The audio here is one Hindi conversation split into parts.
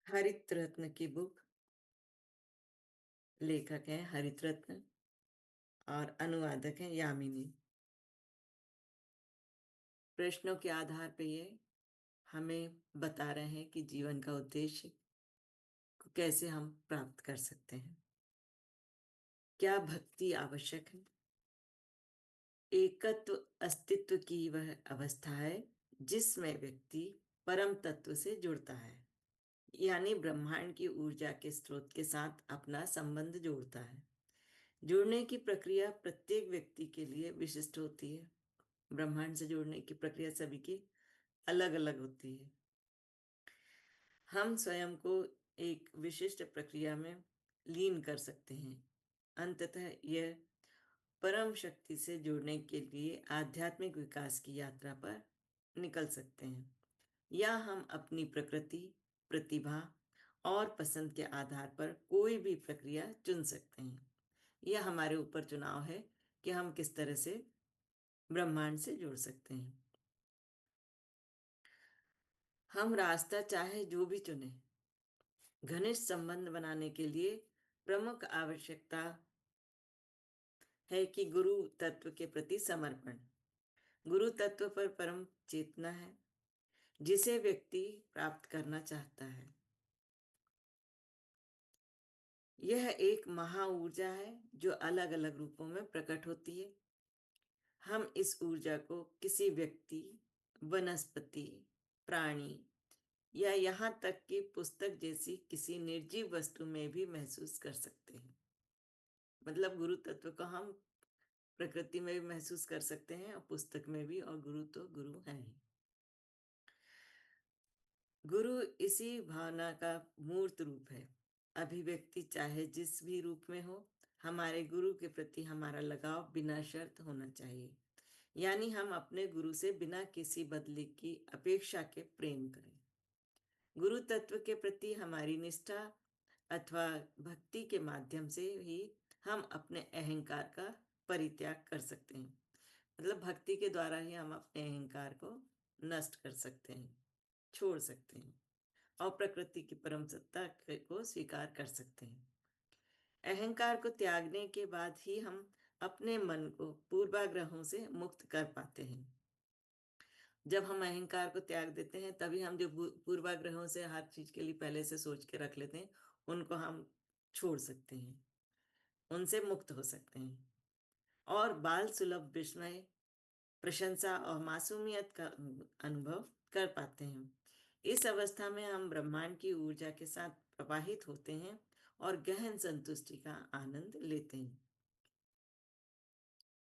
हरित रत्न की बुक। लेखक हैं हरित रत्न और अनुवादक हैं यामिनी। प्रश्नों के आधार पर ये हमें बता रहे हैं कि जीवन का उद्देश्य को कैसे हम प्राप्त कर सकते हैं। क्या भक्ति आवश्यक है? एकत्व अस्तित्व की वह अवस्था है जिसमें व्यक्ति परम तत्व से जुड़ता है, यानी ब्रह्मांड की ऊर्जा के स्रोत के साथ अपना संबंध जोड़ता है। जुड़ने की प्रक्रिया प्रत्येक व्यक्ति के लिए विशिष्ट होती है। ब्रह्मांड से जुड़ने की प्रक्रिया सभी की अलग अलग होती है। हम स्वयं को एक विशिष्ट प्रक्रिया में लीन कर सकते हैं। अंततः यह परम शक्ति से जुड़ने के लिए आध्यात्मिक विकास की यात्रा पर निकल सकते हैं, या हम अपनी प्रकृति, प्रतिभा और पसंद के आधार पर कोई भी प्रक्रिया चुन सकते हैं। यह हमारे ऊपर चुनाव है कि हम किस तरह से ब्रह्मांड से जुड़ सकते हैं। हम रास्ता चाहे जो भी चुने, घनिष्ठ संबंध बनाने के लिए प्रमुख आवश्यकता है कि गुरु तत्व के प्रति समर्पण। गुरु तत्व पर परम चेतना है जिसे व्यक्ति प्राप्त करना चाहता है। यह एक महा ऊर्जा है जो अलग अलग रूपों में प्रकट होती है। हम इस ऊर्जा को किसी व्यक्ति, वनस्पति, प्राणी या यहाँ तक कि पुस्तक जैसी किसी निर्जीव वस्तु में भी महसूस कर सकते हैं। मतलब गुरु तत्व को हम प्रकृति में भी महसूस कर सकते हैं और पुस्तक में भी, और गुरु तो गुरु है ही। गुरु इसी भावना का मूर्त रूप है। अभिव्यक्ति चाहे जिस भी रूप में हो, हमारे गुरु के प्रति हमारा लगाव बिना शर्त होना चाहिए, यानी हम अपने गुरु से बिना किसी बदले की अपेक्षा के प्रेम करें। गुरु तत्व के प्रति हमारी निष्ठा अथवा भक्ति के माध्यम से ही हम अपने अहंकार का परित्याग कर सकते हैं। मतलब भक्ति के द्वारा ही हम अपने अहंकार को नष्ट कर सकते हैं, छोड़ सकते हैं और प्रकृति की परम सत्ता को स्वीकार कर सकते हैं। अहंकार को त्यागने के बाद ही हम अपने मन को पूर्वाग्रहों से मुक्त कर पाते हैं। जब हम अहंकार को त्याग देते हैं तभी हम जो पूर्वाग्रहों से हर चीज के लिए पहले से सोच के रख लेते हैं, उनको हम छोड़ सकते हैं, उनसे मुक्त हो सकते हैं और बाल सुलभ विस्मय, प्रशंसा और मासूमियत का अनुभव कर पाते हैं। इस अवस्था में हम ब्रह्मांड की ऊर्जा के साथ प्रवाहित होते हैं और गहन संतुष्टि का आनंद लेते हैं।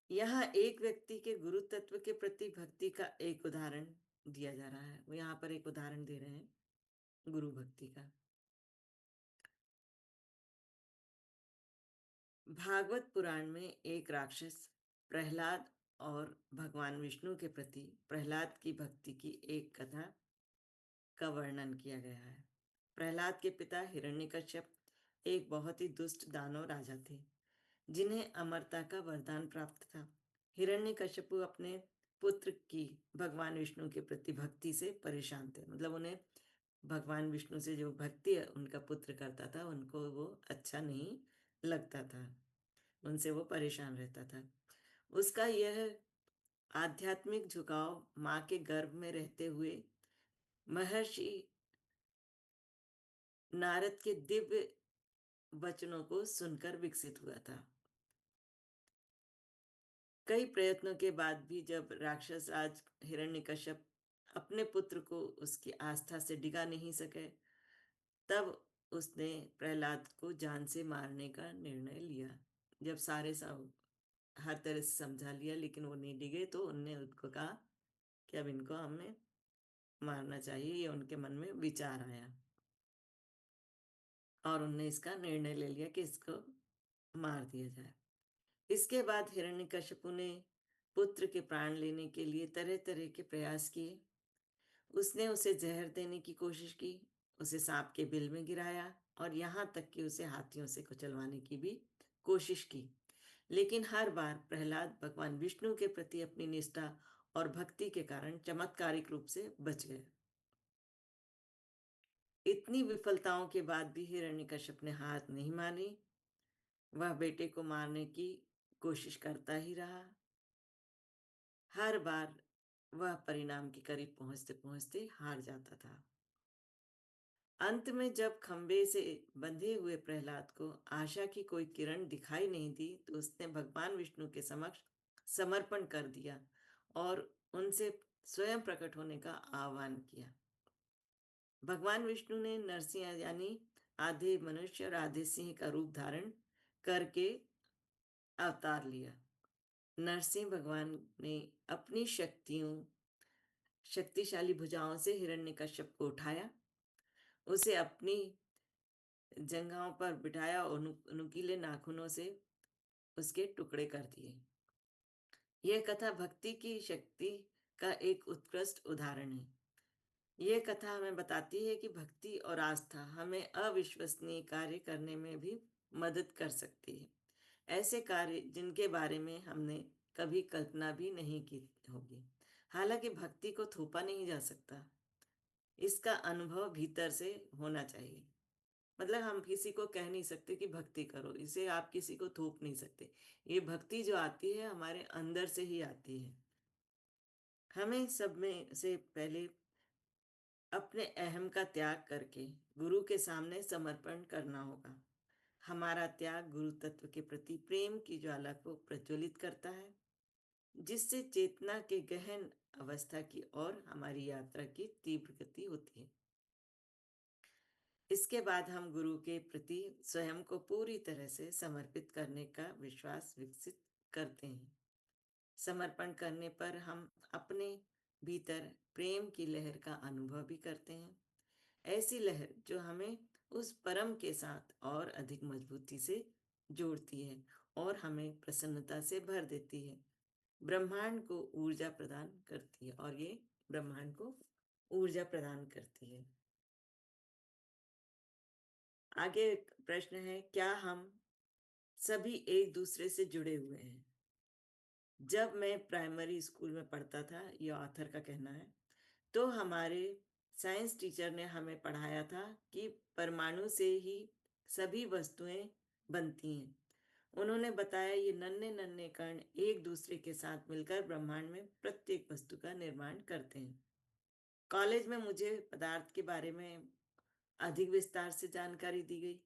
यहाँ एक व्यक्ति के गुरु तत्व के प्रति भक्ति का एक उदाहरण दिया जा रहा है। वो यहाँ पर एक उदाहरण दे रहे हैं गुरु भक्ति का। भागवत पुराण में एक राक्षस प्रहलाद और भगवान विष्णु के प्रति प्रहलाद की भक्ति की एक कथा का वर्णन किया गया है। प्रहलाद के पिता हिरण्यकश्यप एक बहुत ही दुष्ट दानव राजा थे जिन्हें अमरता का वरदान प्राप्त था। हिरण्यकश्यप अपने पुत्र की भगवान विष्णु के प्रति भक्ति से परेशान थे। मतलब उन्हें भगवान विष्णु से जो भक्ति उनका पुत्र करता था उनको वो अच्छा नहीं लगता था, उनसे वो परेशान रहता था। उसका यह आध्यात्मिक झुकाव माँ के गर्भ में रहते हुए महर्षि नारद के दिव्य वचनों को सुनकर विकसित हुआ था। कई प्रयत्नों के बाद भी जब राक्षस राज हिरण्यकश्यप अपने पुत्र को उसकी आस्था से डिगा नहीं सके, तब उसने प्रहलाद को जान से मारने का निर्णय लिया। जब सारे सब हर तरह से समझा लिया लेकिन वो नहीं डिगे, तो उनने उनको कहा कि अब इनको हमें मारना चाहिए। ये उनके मन में विचार आया और उनने इसका निर्णय ले लिया कि इसको मार दिया जाए। इसके बाद हिरण्यकश्यप ने पुत्र के प्राण लेने के लिए तरह तरह के प्रयास किए। उसने उसे जहर देने की कोशिश की, उसे सांप के बिल में गिराया और यहाँ तक कि उसे हाथियों से कुचलवाने की भी कोशिश की। लेकिन हर बार प्रहलाद भगवान विष्णु के प्रति अपनी निष्ठा और भक्ति के कारण चमत्कारिक रूप से बच गए। इतनी विफलताओं के बाद भी हिरण्यकश्यप ने हार नहीं मानी। वह बेटे को मारने की कोशिश करता ही रहा। हर बार वह परिणाम के करीब पहुंचते-पहुंचते हार जाता था। अंत में जब खंबे से बंधे हुए प्रहलाद को आशा की कोई किरण दिखाई नहीं दी, तो उसने भगवान विष्णु के समक्ष समर्पण कर दिया और उनसे स्वयं प्रकट होने का आह्वान किया। भगवान विष्णु ने नरसिंह यानी आधे मनुष्य और आधे सिंह का रूप धारण करके अवतार लिया। नरसिंह भगवान ने अपनी शक्तिशाली भुजाओं से हिरण्यकश्यप को उठाया, उसे अपनी जंघाओं पर बिठाया और नुकीले नाखूनों से उसके टुकड़े कर दिए। यह कथा भक्ति की शक्ति का एक उत्कृष्ट उदाहरण है। यह कथा हमें बताती है कि भक्ति और आस्था हमें अविश्वसनीय कार्य करने में भी मदद कर सकती है। ऐसे कार्य जिनके बारे में हमने कभी कल्पना भी नहीं की होगी। हालांकि भक्ति को थोपा नहीं जा सकता, इसका अनुभव भीतर से होना चाहिए। मतलब हम किसी को कह नहीं सकते कि भक्ति करो, इसे आप किसी को थोप नहीं सकते। ये भक्ति जो आती है हमारे अंदर से ही आती है। हमें सब में से पहले अपने अहम का त्याग करके गुरु के सामने समर्पण करना होगा। हमारा त्याग गुरु तत्व के प्रति प्रेम की ज्वाला को प्रज्वलित करता है, जिससे चेतना के गहन अवस्था की ओर हमारी यात्रा की तीव्र गति होती है। इसके बाद हम गुरु के प्रति स्वयं को पूरी तरह से समर्पित करने का विश्वास विकसित करते हैं। समर्पण करने पर हम अपने भीतर प्रेम की लहर का अनुभव भी करते हैं। ऐसी लहर जो हमें उस परम के साथ और अधिक मजबूती से जोड़ती है और हमें प्रसन्नता से भर देती है। ब्रह्मांड को ऊर्जा प्रदान करती है और ये ब्रह्मांड को ऊर्जा प्रदान करती है। आगे एक प्रश्न है, क्या हम सभी एक दूसरे से जुड़े हुए हैं? जब मैं प्राइमरी स्कूल में पढ़ता था, ये ऑथर का कहना है, तो हमारे साइंस टीचर ने हमें पढ़ाया था कि परमाणु से ही सभी वस्तुएं बनती हैं। उन्होंने बताया ये नन्हे नन्हे कण एक दूसरे के साथ मिलकर ब्रह्मांड में प्रत्येक वस्तु का निर्माण करते हैं। कॉलेज में मुझे पदार्थ के बारे में अधिक विस्तार से जानकारी दी गई।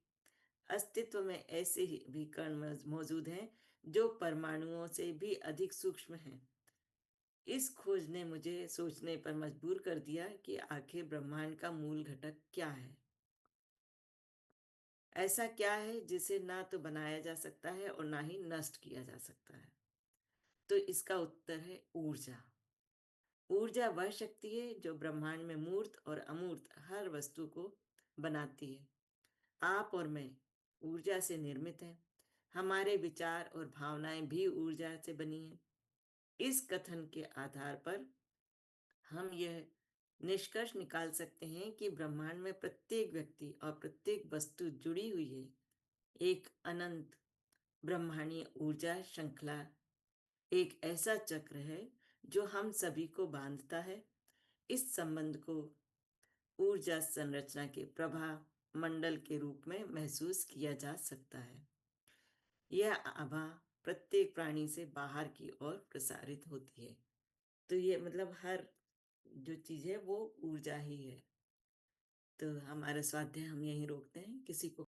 अस्तित्व में ऐसे ही भी कण मौजूद हैं जो परमाणुओं से भी अधिक सूक्ष्म हैं। इस खोज ने मुझे सोचने पर मजबूर कर दिया कि आखिर ब्रह्मांड का मूल घटक क्या है। ऐसा क्या है जिसे ना तो बनाया जा सकता है और ना ही नष्ट किया जा सकता है? तो इसका उत्तर है ऊर्जा। ऊर्जा वह शक्ति है जो ब्रह्मांड में मूर्त और अमूर्त हर वस्तु को बनाती है। आप और मैं ऊर्जा से निर्मित हैं। हमारे विचार और भावनाएं भी ऊर्जा से बनी हैं। इस कथन के आधार पर हम यह निष्कर्ष निकाल सकते हैं कि ब्रह्मांड में प्रत्येक व्यक्ति और प्रत्येक वस्तु जुड़ी हुई है। एक अनंत ब्रह्मांडीय ऊर्जा श्रृंखला एक ऐसा चक्र है जो हम सभी को बांधता है। इस संबंध को ऊर्जा संरचना के प्रभा मंडल के रूप में महसूस किया जा सकता है। यह आभा प्रत्येक प्राणी से बाहर की ओर प्रसारित होती है। तो ये मतलब हर जो चीज है वो ऊर्जा ही है। तो हमारा स्वाध्याय हम यहीं रोकते हैं। किसी को